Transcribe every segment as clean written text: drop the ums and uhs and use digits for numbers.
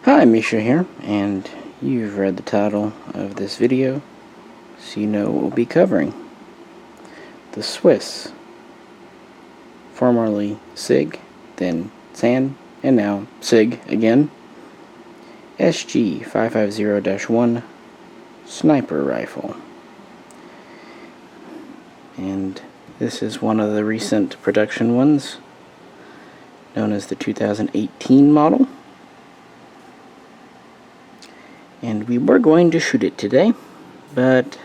Hi, Misha here, and you've read the title of this video, so you know what we'll be covering. The Swiss, formerly SiG, then SAN, and now SiG again, SG550-1 Sniper rifle. And this is one of the recent production ones, known as the 2018 model. And we were going to shoot it today, but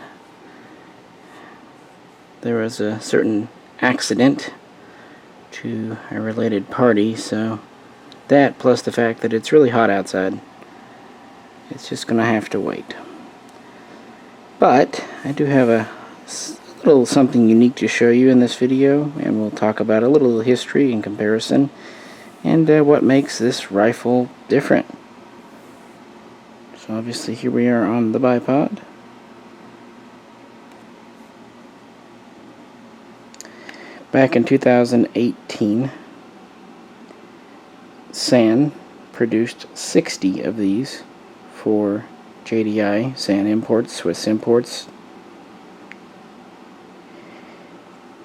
there was a certain accident to a related party, so that plus the fact that it's really hot outside, it's just gonna have to wait. But I do have a little something unique to show you in this video, and we'll talk about a little history and comparison and what makes this rifle different. So obviously here we are on the bipod. Back in 2018, SAN produced 60 of these for JDI, SAN imports, Swiss imports.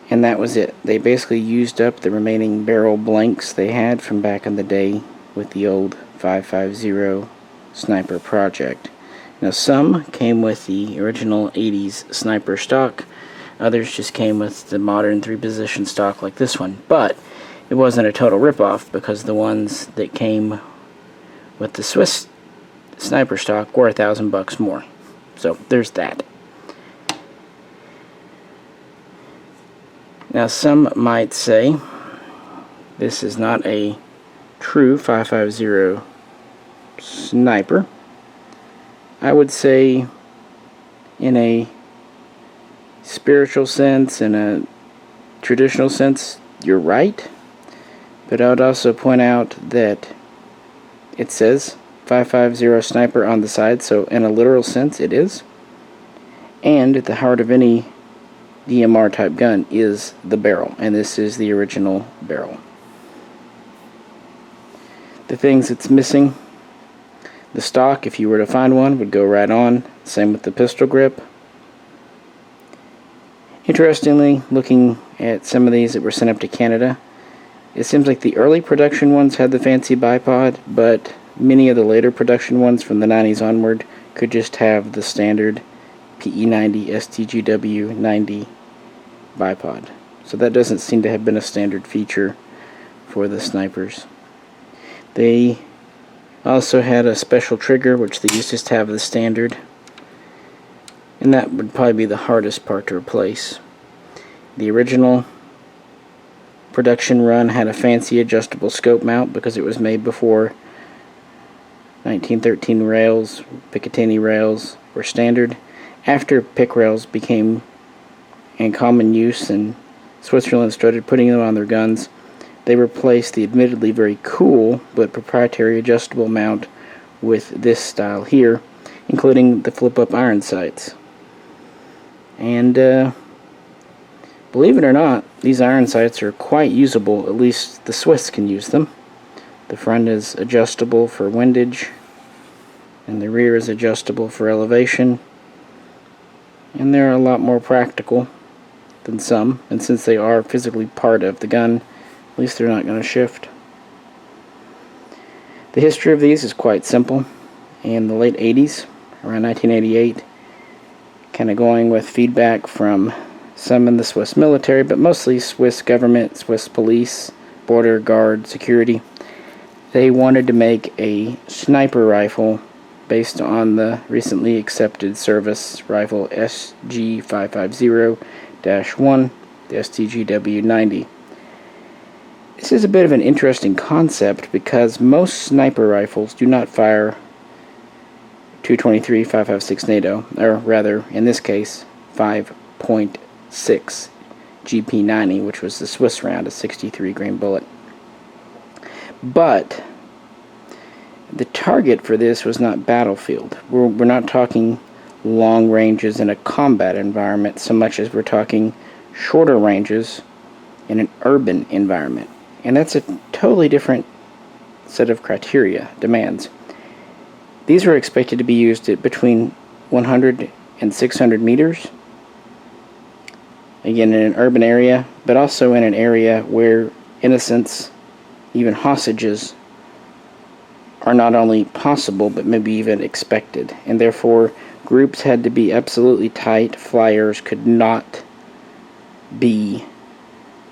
And that was it. They basically used up the remaining barrel blanks they had from back in the day with the old 550 Sniper project. Now some came with the original 80s Sniper stock, others just came with the modern 3-position stock like this one, but it wasn't a total ripoff because the ones that came with the Swiss Sniper stock were $1,000 more. So there's that. Now some might say this is not a true 550 Sniper. I would say in a spiritual sense, in a traditional sense, you're right, but I would also point out that it says 550 Sniper on the side, so in a literal sense it is, and at the heart of any DMR type gun is the barrel, and this is the original barrel. The things it's missing: the stock, if you were to find one, would go right on. Same with the pistol grip. Interestingly, looking at some of these that were sent up to Canada, it seems like the early production ones had the fancy bipod, but many of the later production ones from the 90s onward could just have the standard PE90 STGW90 bipod. So that doesn't seem to have been a standard feature for the snipers. They also had a special trigger, which they used to just have the standard, and that would probably be the hardest part to replace. The original production run had a fancy adjustable scope mount because it was made before 1913 rails, Picatinny rails were standard. After pick rails became in common use and Switzerland started putting them on their guns, they replaced the admittedly very cool but proprietary adjustable mount with this style here, including the flip-up iron sights. And believe it or not, these iron sights are quite usable. At least the Swiss can use them. The front is adjustable for windage, and the rear is adjustable for elevation. And they're a lot more practical than some, and since they are physically part of the gun, at least they're not going to shift. The history of these is quite simple. In the late 80s, around 1988, kind of going with feedback from some in the Swiss military, but mostly Swiss government, Swiss police, border guard, security, they wanted to make a sniper rifle based on the recently accepted service rifle SG550-1, the STGW90. This is a bit of an interesting concept because most sniper rifles do not fire 223 5.56 NATO, or rather, in this case, 5.6 GP90, which was the Swiss round, a 63 grain bullet. But the target for this was not battlefield. We're not talking long ranges in a combat environment so much as we're talking shorter ranges in an urban environment. And that's a totally different set of criteria, demands. These were expected to be used at between 100 and 600 meters. Again, in an urban area, but also in an area where innocents, even hostages, are not only possible but maybe even expected, and therefore groups had to be absolutely tight. Flyers could not be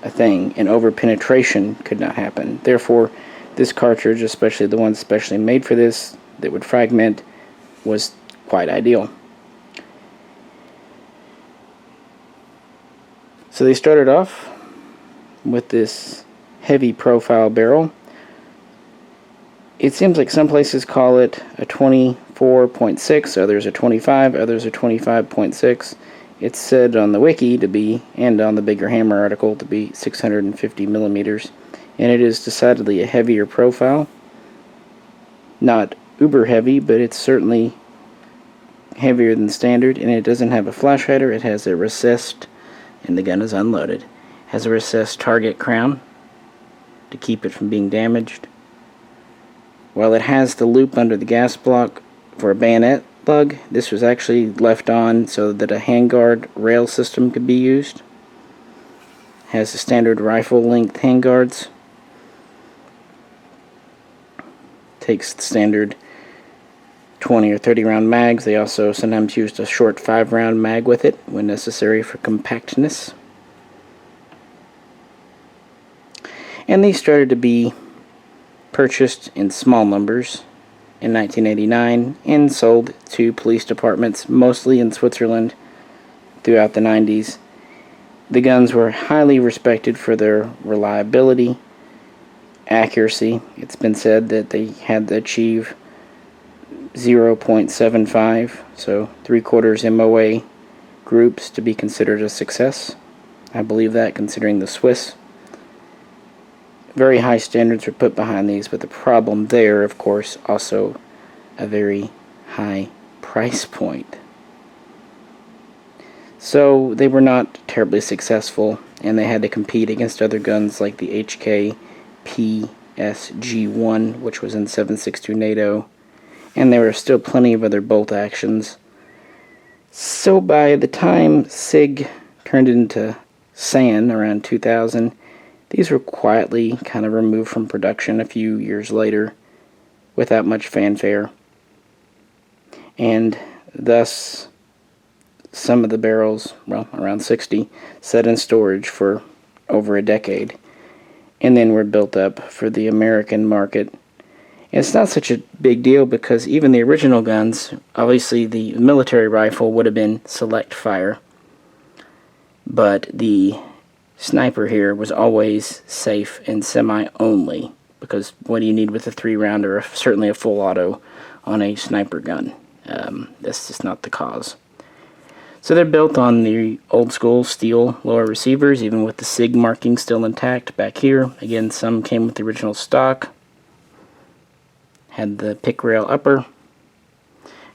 a thing, and over-penetration could not happen. Therefore, this cartridge, especially the one specially made for this that would fragment, was quite ideal. So they started off with this heavy profile barrel. It seems like some places call it a 24.6, others a 25, others a 25.6. It's said on the wiki to be, and on the Bigger Hammer article, to be 650 millimeters, and it is decidedly a heavier profile. Not uber heavy, but it's certainly heavier than standard, and it doesn't have a flash hider. It has a recessed, and the gun is unloaded, has a recessed target crown to keep it from being damaged. While it has the loop under the gas block for a bayonet lug, this was actually left on so that a handguard rail system could be used. Has the standard rifle length handguards. Takes the standard 20 or 30 round mags. They also sometimes used a short 5 round mag with it when necessary for compactness. And these started to be purchased in small numbers in 1989 and sold to police departments, mostly in Switzerland, throughout the 90s. The guns were highly respected for their reliability, accuracy. It's been said that they had to achieve 0.75, so 3/4 MOA groups, to be considered a success. I believe that, considering the Swiss. Very high standards were put behind these, but the problem there, of course, also a very high price point. So they were not terribly successful, and they had to compete against other guns like the HK-PSG-1, which was in 7.62 NATO, and there were still plenty of other bolt actions. So by the time SiG turned into SAN around 2000, these were quietly kind of removed from production a few years later without much fanfare. And thus, some of the barrels, well, around 60, sat in storage for over a decade, and then were built up for the American market. And it's not such a big deal because even the original guns, obviously the military rifle would have been select fire, but the Sniper here was always safe and semi-only, because what do you need with a 3 round or certainly a full auto on a sniper gun? That's just not the cause. So they're built on the old school steel lower receivers, even with the SIG marking still intact back here. Again, some came with the original stock, had the pick rail upper,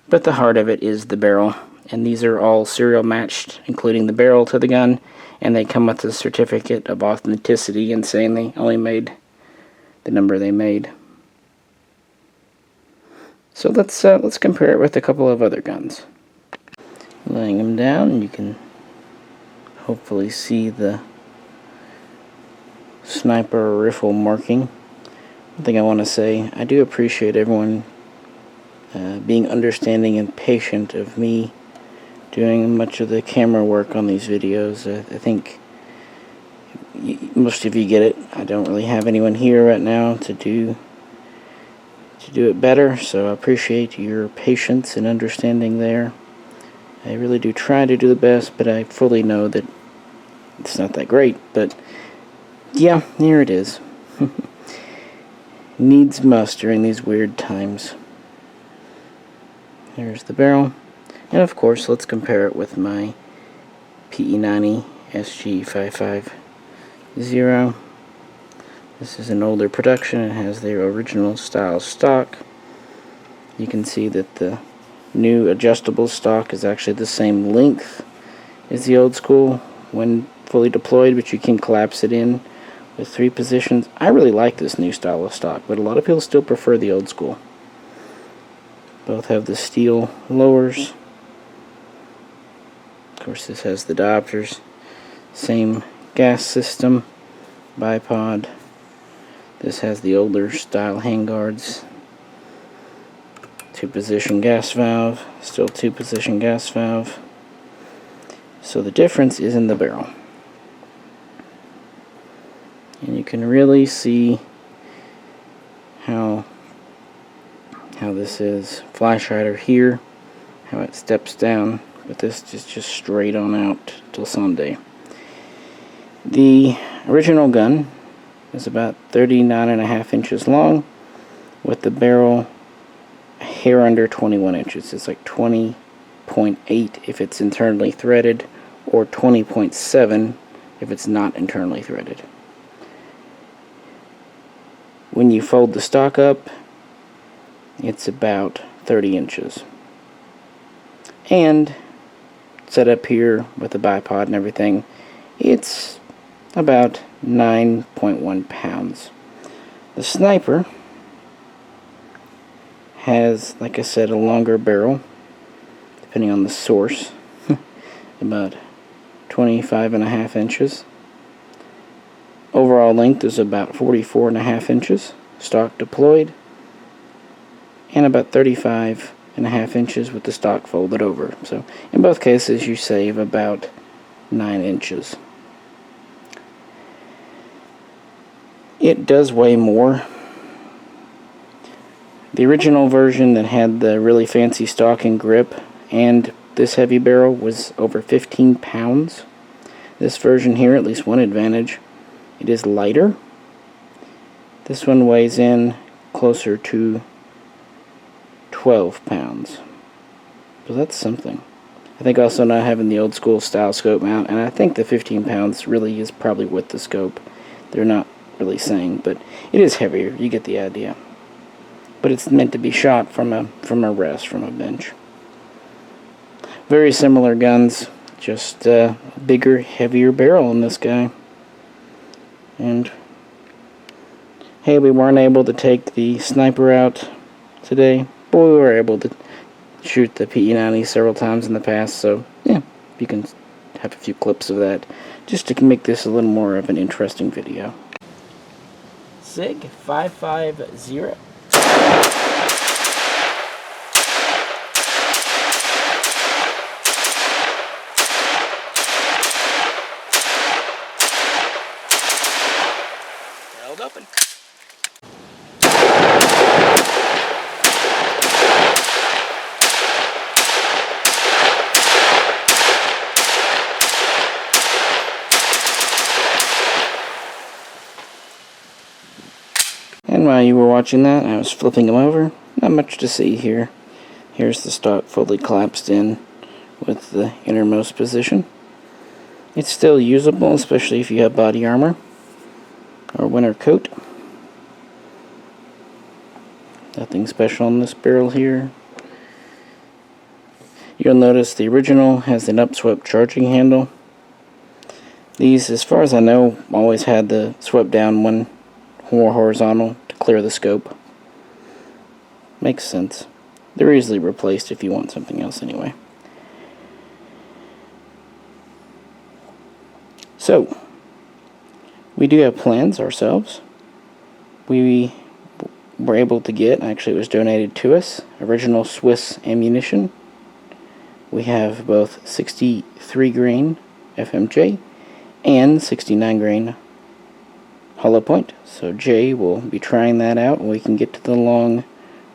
but the heart of it is the barrel, and these are all serial matched, including the barrel to the gun, and they come with a certificate of authenticity and saying they only made the number they made. So let's compare it with a couple of other guns. Laying them down, you can hopefully see the sniper rifle marking. One thing I want to say, I do appreciate everyone being understanding and patient of me doing much of the camera work on these videos. I think most of you get it. I don't really have anyone here right now to do it better, so I appreciate your patience and understanding there. I really do try to do the best, but I fully know that it's not that great. But yeah, here it is. Needs must during these weird times. There's the barrel. And of course, let's compare it with my PE90 SG550. This is an older production. It has their original style stock. You can see that the new adjustable stock is actually the same length as the old school when fully deployed, but you can collapse it in with 3 positions. I really like this new style of stock, but a lot of people still prefer the old school. Both have the steel lowers. Of course, this has the diopters. Same gas system, bipod. This has the older style handguards. 2-position gas valve, still 2-position gas valve. So the difference is in the barrel. And you can really see how this is. Flash hider here, how it steps down, but this is just straight on out till Sunday. The original gun is about 39.5 inches long, with the barrel a hair under 21 inches. It's like 20.8 if it's internally threaded, or 20.7 if it's not internally threaded. When you fold the stock up, it's about 30 inches. And set up here with the bipod and everything, it's about 9.1 pounds. The Sniper has, like I said, a longer barrel, depending on the source, about 25.5 inches. Overall length is about 44.5 inches, stock deployed, and about 35.5 inches with the stock folded over. So in both cases you save about 9 inches. It does weigh more. The original version that had the really fancy stock and grip and this heavy barrel was over 15 pounds. This version here, at least one advantage, it is lighter. This one weighs in closer to 12 pounds. So that's something. I think also not having the old school style scope mount, and I think the 15 pounds really is probably with the scope. They're not really saying, but it is heavier. You get the idea. But it's meant to be shot from a rest, from a bench. Very similar guns, just a bigger, heavier barrel in this guy. And hey, we weren't able to take the Sniper out today, but we were able to shoot the PE90 several times in the past, so yeah, you can have a few clips of that just to make this a little more of an interesting video. SiG 550. Held open. And while you were watching that, I was flipping them over. Not much to see here. Here's the stock fully collapsed in with the innermost position. It's still usable, especially if you have body armor or winter coat. Nothing special on this barrel here. You'll notice the original has an upswept charging handle. These, as far as I know, always had the swept down one more horizontal to clear the scope. Makes sense. They're easily replaced if you want something else anyway. So, we do have plans ourselves. We were able to get, actually it was donated to us, original Swiss ammunition. We have both 63 grain FMJ and 69 grain hollow point. So Jay will be trying that out and we can get to the long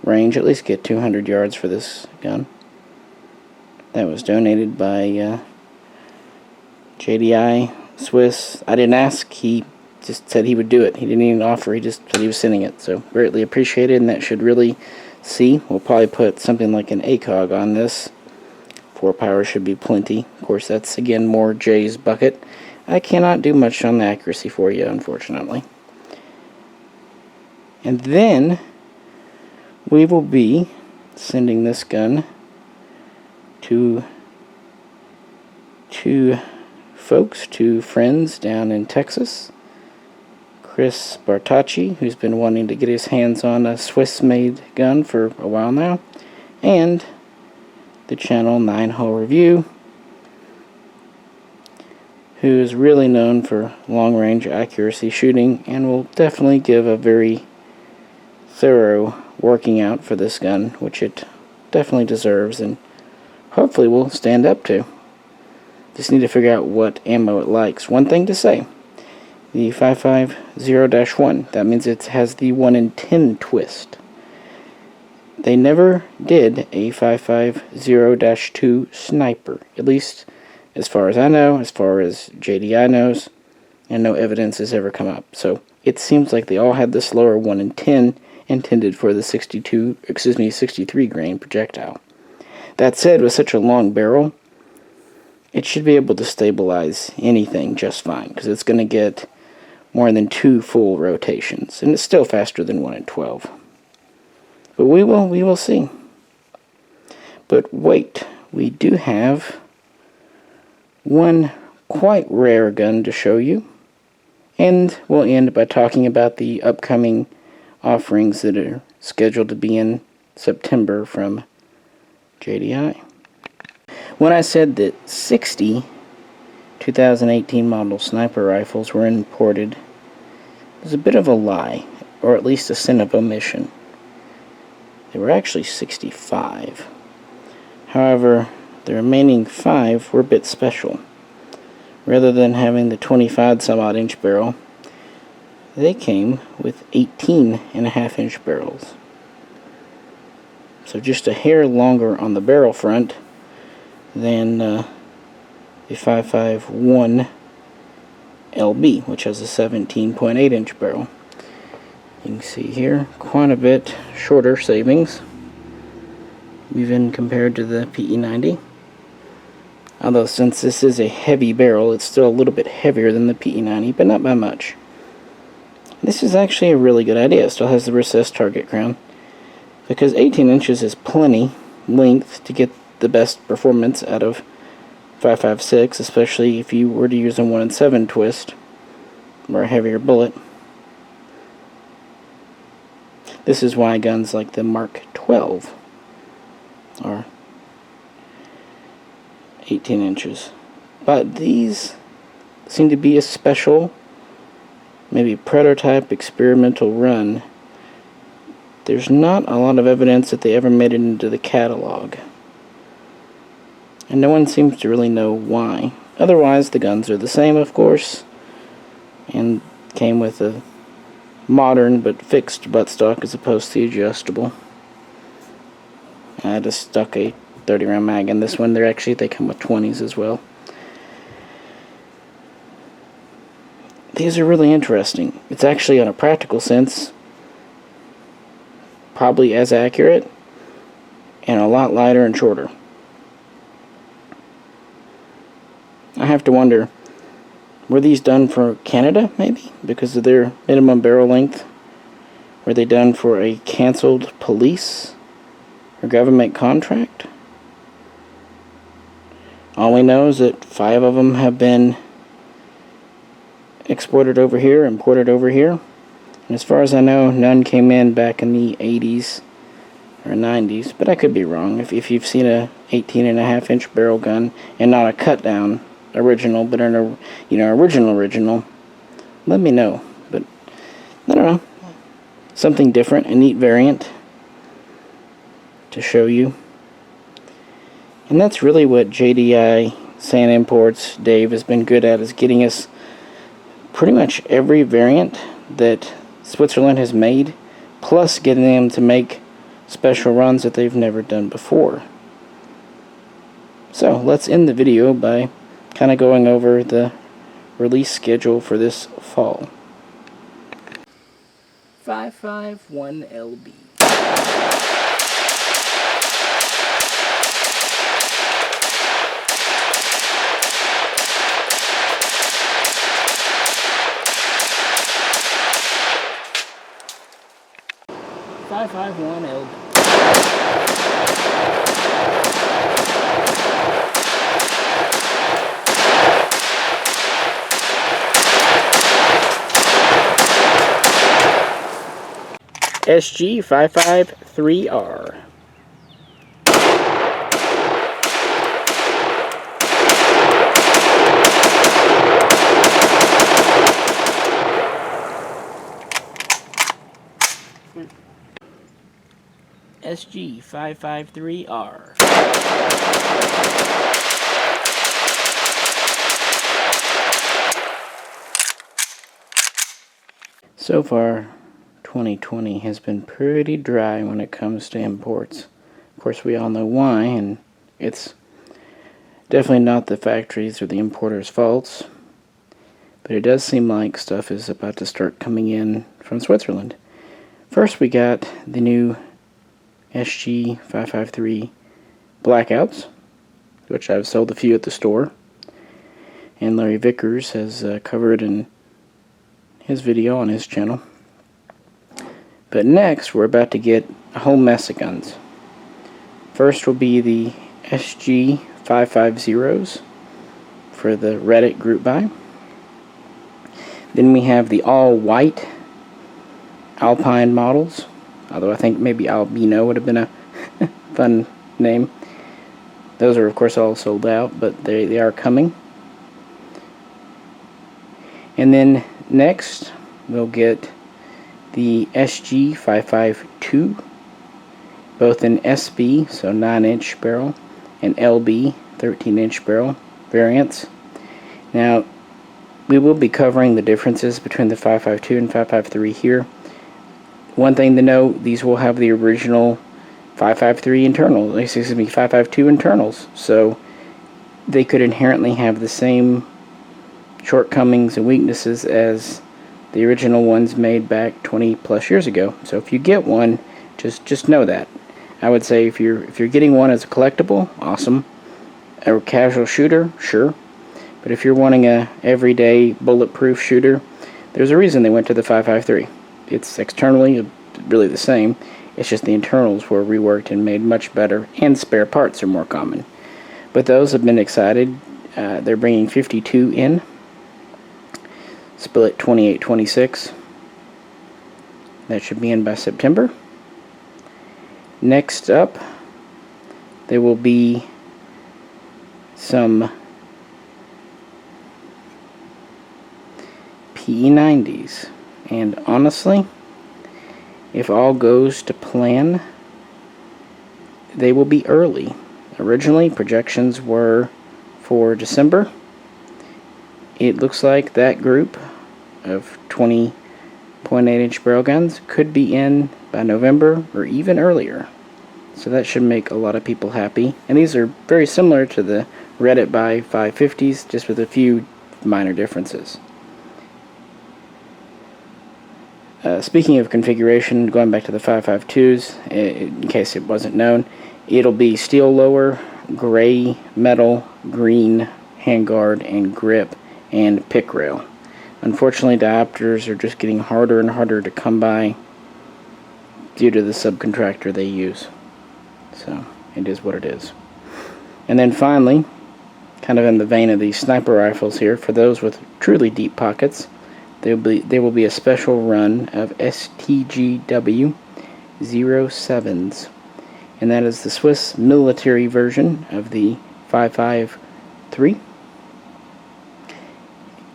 range, at least get 200 yards for this gun. That was donated by JDI Swiss. I didn't ask, he just said he would do it. He didn't even offer, he just said he was sending it. So greatly appreciated, and that should really see. We'll probably put something like an ACOG on this. 4 power should be plenty. Of course, that's again more Jay's bucket. I cannot do much on the accuracy for you, unfortunately. And then we will be sending this gun to two friends down in Texas. Chris Bartacci, who's been wanting to get his hands on a Swiss-made gun for a while now, and the channel 9-Hole Review, who is really known for long-range accuracy shooting and will definitely give a very thorough working out for this gun, which it definitely deserves and hopefully will stand up to. Just need to figure out what ammo it likes. One thing to say, the 550-1, that means it has the 1 in 10 twist. They never did a 550-2 Sniper, at least as far as I know, as far as JDI knows, and no evidence has ever come up. So it seems like they all had this lower 1 in 10 intended for the 63 grain projectile. That said, with such a long barrel, it should be able to stabilize anything just fine, because it's going to get more than 2 full rotations, and it's still faster than 1 in 12. But we will see. But wait, we do have one quite rare gun to show you, and we'll end by talking about the upcoming offerings that are scheduled to be in September from JDI. When I said that 60 2018 model sniper rifles were imported, it was a bit of a lie, or at least a sin of omission. There were actually 65. However, the remaining 5 were a bit special. Rather than having the 25 some odd inch barrel, they came with 18.5 inch barrels. So just a hair longer on the barrel front than the 551 LB, which has a 17.8 inch barrel. You can see here quite a bit shorter savings, even compared to the PE90. Although since this is a heavy barrel, it's still a little bit heavier than the PE90, but not by much. This is actually a really good idea. It still has the recessed target crown, because 18 inches is plenty length to get the best performance out of 5.56, especially if you were to use a 1 in 7 twist or a heavier bullet. This is why guns like the Mark 12 are 18 inches. But these seem to be a special, maybe prototype experimental run. There's not a lot of evidence that they ever made it into the catalog, and no one seems to really know why. Otherwise, the guns are the same, of course, and came with a modern but fixed buttstock as opposed to adjustable. I just stuck a 30-round mag in this one. They come with 20s as well. These are really interesting. It's actually, on a practical sense, probably as accurate and a lot lighter and shorter. I have to wonder, were these done for Canada, maybe, because of their minimum barrel length? Were they done for a canceled police or government contract? All we know is that 5 of them have been exported over here, imported over here. And as far as I know, none came in back in the 80s or 90s, but I could be wrong. If you've seen a 18.5 inch barrel gun, and not a cut down original, but an original, let me know. But I don't know, something different, a neat variant to show you. And that's really what JDI San Imports Dave has been good at, is getting us pretty much every variant that Switzerland has made, plus getting them to make special runs that they've never done before. So let's end the video by kind of going over the release schedule for this fall. 551 LB. SG553R. SG553R. So far, 2020 has been pretty dry when it comes to imports. Of course, we all know why, and it's definitely not the factories or the importers' faults, but it does seem like stuff is about to start coming in from Switzerland. First, we got the new SG553 Blackouts, which I've sold a few at the store, and Larry Vickers has covered in his video on his channel. But next, we're about to get a whole mess of guns. First will be the SG550s for the Reddit group buy. Then we have the all-white Alpine models, although I think maybe Albino would have been a fun name. Those are, of course, all sold out, but they are coming. And then next, we'll get the SG552, both in SB, so 9-inch barrel, and LB, 13-inch barrel variants. Now, we will be covering the differences between the 552 and 553 here. One thing to note, these will have the original 553 internals, 552 internals, so they could inherently have the same shortcomings and weaknesses as the original ones made back 20 plus years ago. So if you get one, just know that. I would say if you're getting one as a collectible, awesome. A casual shooter, sure. But if you're wanting a everyday bulletproof shooter, there's a reason they went to the 553. It's externally really the same. It's just the internals were reworked and made much better, and spare parts are more common. But those have been excited. They're bringing 52 in. Split 28-26. That should be in by September. Next up, there will be some PE90s. And honestly, if all goes to plan, they will be early. Originally, projections were for December. It looks like that group of 20.8-inch barrel guns could be in by November or even earlier. So that should make a lot of people happy. And these are very similar to the Reddit buy 550s, just with a few minor differences. Speaking of configuration, going back to the 552s, in case it wasn't known, it'll be steel lower, gray, metal, green, handguard, and grip, and pick rail. Unfortunately, diopters are just getting harder and harder to come by due to the subcontractor they use. So, it is what it is. And then finally, kind of in the vein of these sniper rifles here, for those with truly deep pockets, there will be a special run of STGW-07s, and that is the Swiss military version of the 553,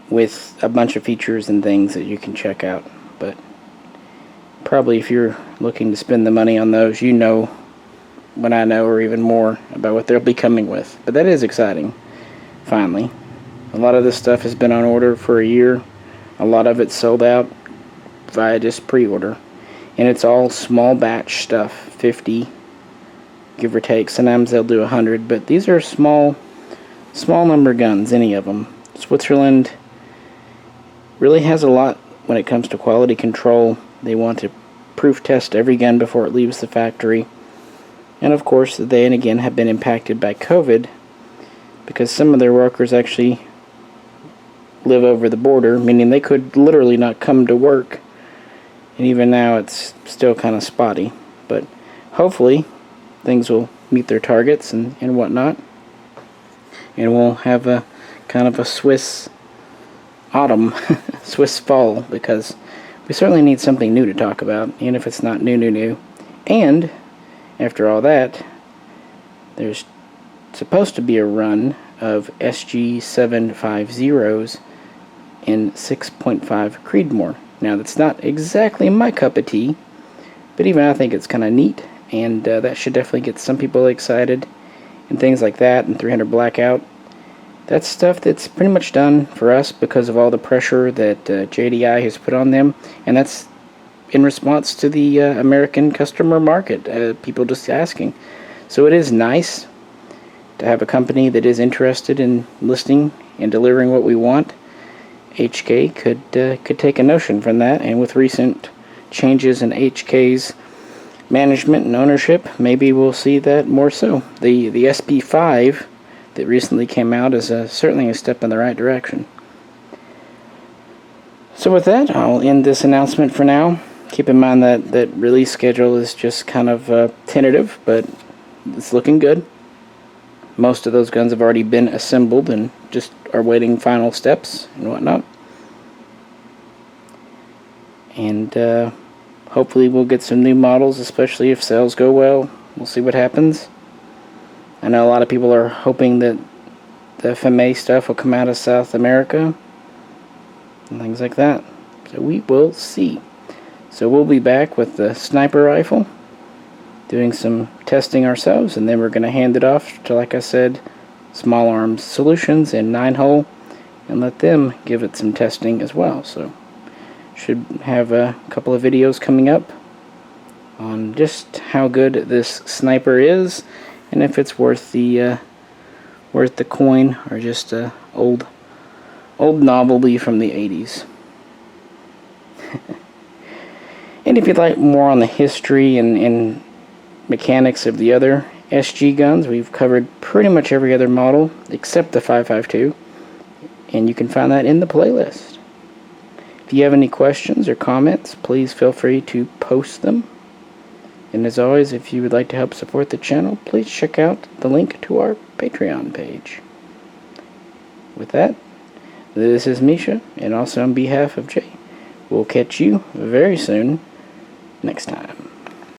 with a bunch of features and things that you can check out. But probably if you're looking to spend the money on those, you know what I know, or even more, about what they'll be coming with. But that is exciting, finally. A lot of this stuff has been on order for a year. A lot of it's sold out via just pre-order. And it's all small batch stuff, 50, give or take. Sometimes they'll do 100, but these are small number guns, any of them. Switzerland really has a lot when it comes to quality control. They want to proof test every gun before it leaves the factory. And of course, they and again have been impacted by COVID, because some of their workers actually live over the border, meaning they could literally not come to work. And even now it's still kind of spotty, but hopefully things will meet their targets and whatnot, and we'll have a kind of a Swiss autumn, Swiss fall, because we certainly need something new to talk about, even if it's not new. And after all that, there's supposed to be a run of SG750s in 6.5 Creedmoor. Now, that's not exactly my cup of tea, but even I think it's kind of neat, and that should definitely get some people excited, and things like that, and 300 blackout. That's stuff that's pretty much done for us because of all the pressure that JDI has put on them, and that's in response to the American customer market, people just asking. So it is nice to have a company that is interested in listening and delivering what we want. HK could take a notion from that, and with recent changes in HK's management and ownership, maybe we'll see that more so. The SP5 that recently came out is certainly a step in the right direction. So with that, I'll end this announcement for now. Keep in mind that release schedule is just kind of tentative, but it's looking good. Most of those guns have already been assembled and just are waiting final steps and whatnot. And hopefully we'll get some new models, especially if sales go well. We'll see what happens. I know a lot of people are hoping that the FMA stuff will come out of South America and things like that. So we will see. So we'll be back with the sniper rifle, doing some testing ourselves, and then we're going to hand it off to, like I said, Small Arms Solutions in 9-hole, and let them give it some testing as well. So should have a couple of videos coming up on just how good this sniper is, and if it's worth the coin or just a old novelty from the 80s. And if you'd like more on the history and mechanics of the other SG guns, we've covered pretty much every other model except the 5.52, and you can find that in the playlist. If you have any questions or comments, please feel free to post them. And as always, if you would like to help support the channel, please check out the link to our Patreon page. With that, this is Misha, and also on behalf of Jay, we'll catch you very soon next time.